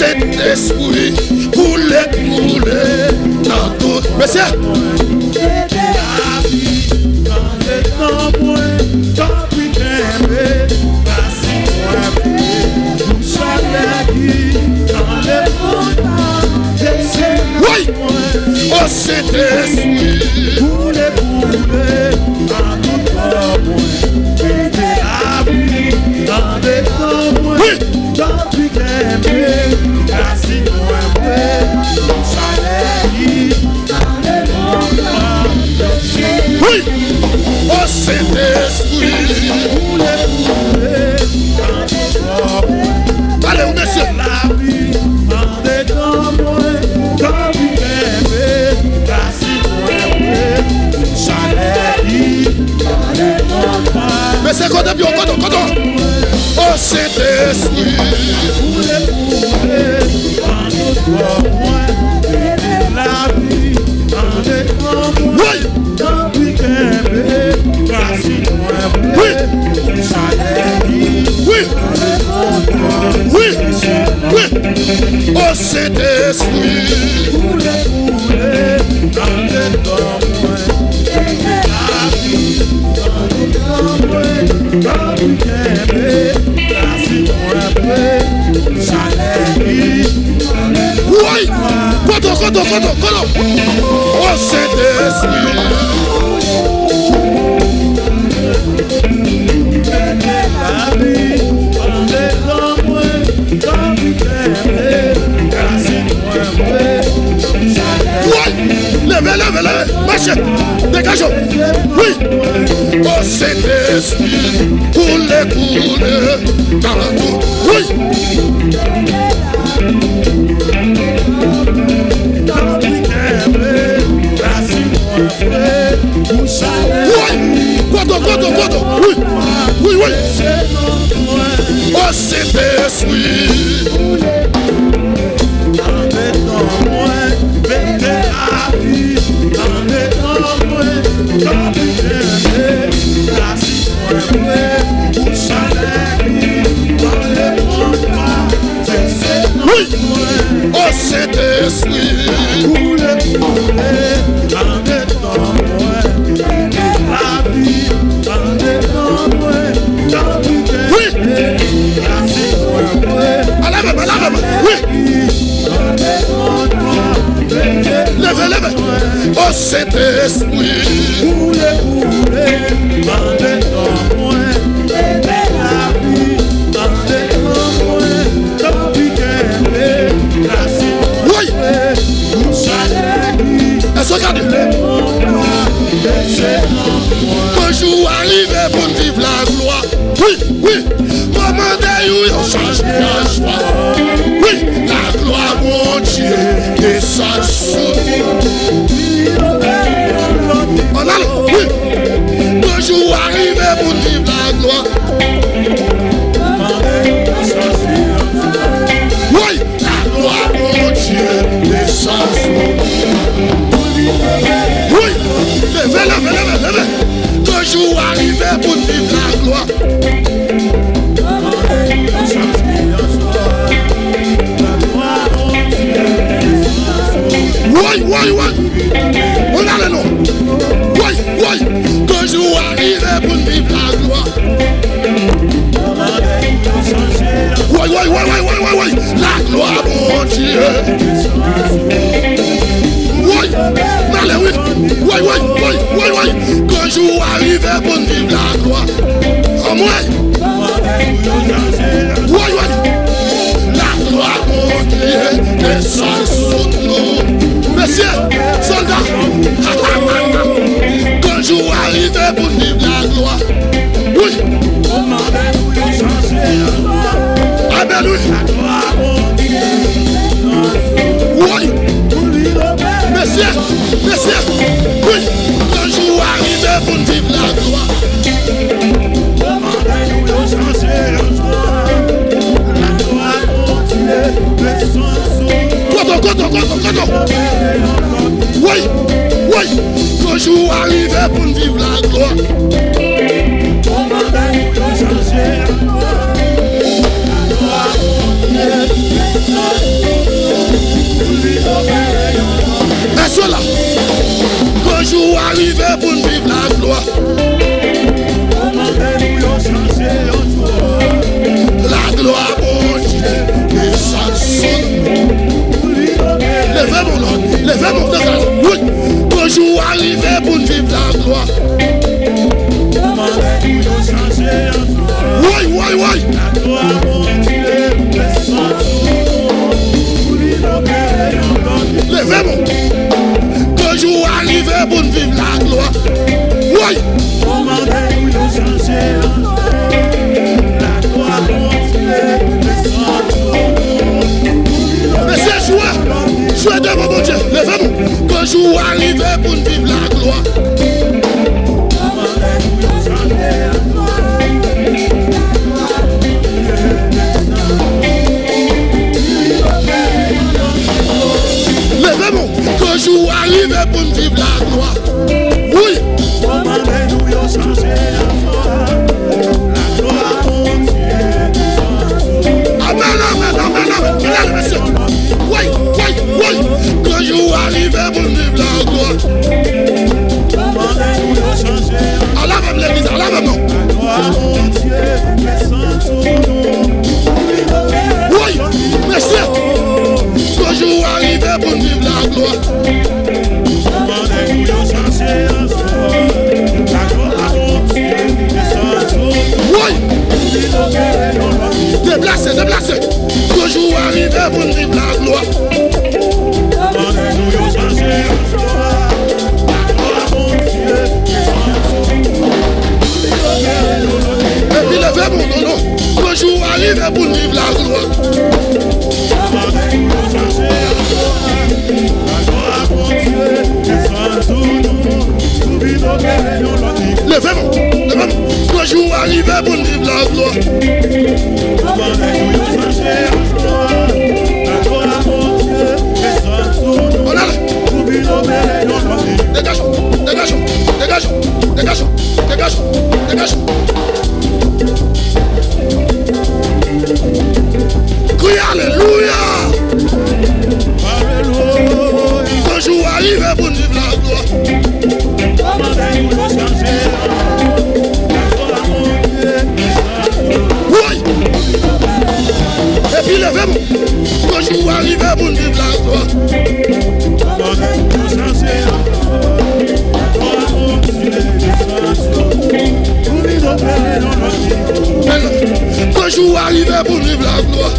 Saint-Esprit, couler dans tout. Monsieur. Oui, oh Saint-Esprit, couler dans tout point. Oui. Oui, oh Saint-Esprit, allez, monsieur. Mais c'est quand même, oh Saint-Esprit, oui. Oui. Oui. Oui. Oui. Oh Saint-Esprit, oui. Kodo. Oh Saint-Esprit, levez, marchez, dégageons. Oui, oh Saint-Esprit, couler dans tout. Oui. Kodo. Oui. Oh Saint-Esprit, oui, oh Saint-Esprit, oui, oui, levez, oh Saint-Esprit, oui, regardez. Quand jour arrivé pour vivre la gloire. Oui. Moment d'ailleurs, on change la joie. Oui, la gloire, mon Dieu, descend sur nous. On a le, oui. Quand jour arrivé pour vivre la gloire. Oui, la gloire, mon Dieu, descend sur nous. Oui, levez. Quand jour arrivé pour vivre la gloire. Oui. On a le nom. Oui. Quand jour arrivé pour vivre la gloire. Oui. La gloire, mon Dieu. Oui. Quand jour arrivé pour vivre la gloire. En moi. Oui. La gloire, mon Dieu, descend sur nous. Messieurs, soldats. Quand jour arrivé pour vivre la gloire. Oui. Alléluia. Oui. Messieurs. Oui. Quand jour arrivé pour vivre la gloire. Kodo. Oui. Quand jour arrivé pour vivre la gloire. Levez mon nom, levez mon nom. Oui, quand jour arrivé pour vivre la gloire. Oui, oui, oui. Levez mon. Quand jour arrivé pour vivre la gloire. Oui. Mais c'est joué. Joué devant mon Dieu. Levez-vous. Quand jour arrivé pour vivre la gloire. Levez-vous. Quand jour arrivé pour vivre la gloire. Oui. Amen, amen, amen, amen. Mesdames et messieurs. Oui, oui, oui. Quand jour arrivé pour vivre la gloire. Allah même l'église, Allah même non. Oui, monsieur. Quand jour arrivé pour vivre la gloire. Oui. Déplacez, déplacez. Toujours arrivé pour vivre la gloire. Et puis levez mon nom. Toujours arrivé pour vivre la gloire. Levez-moi, levez-moi. Toujours arrivé pour vivre la gloire. On allait. Dégageons, dégageons, dégageons, dégageons, dégageons, dégageons. Criez alléluia. Toujours arrivé pour vivre la gloire. Oui. Et puis levez-vous. Quand je vous arrive pour vivre la gloire. Quand je vous arrive pour vivre la gloire.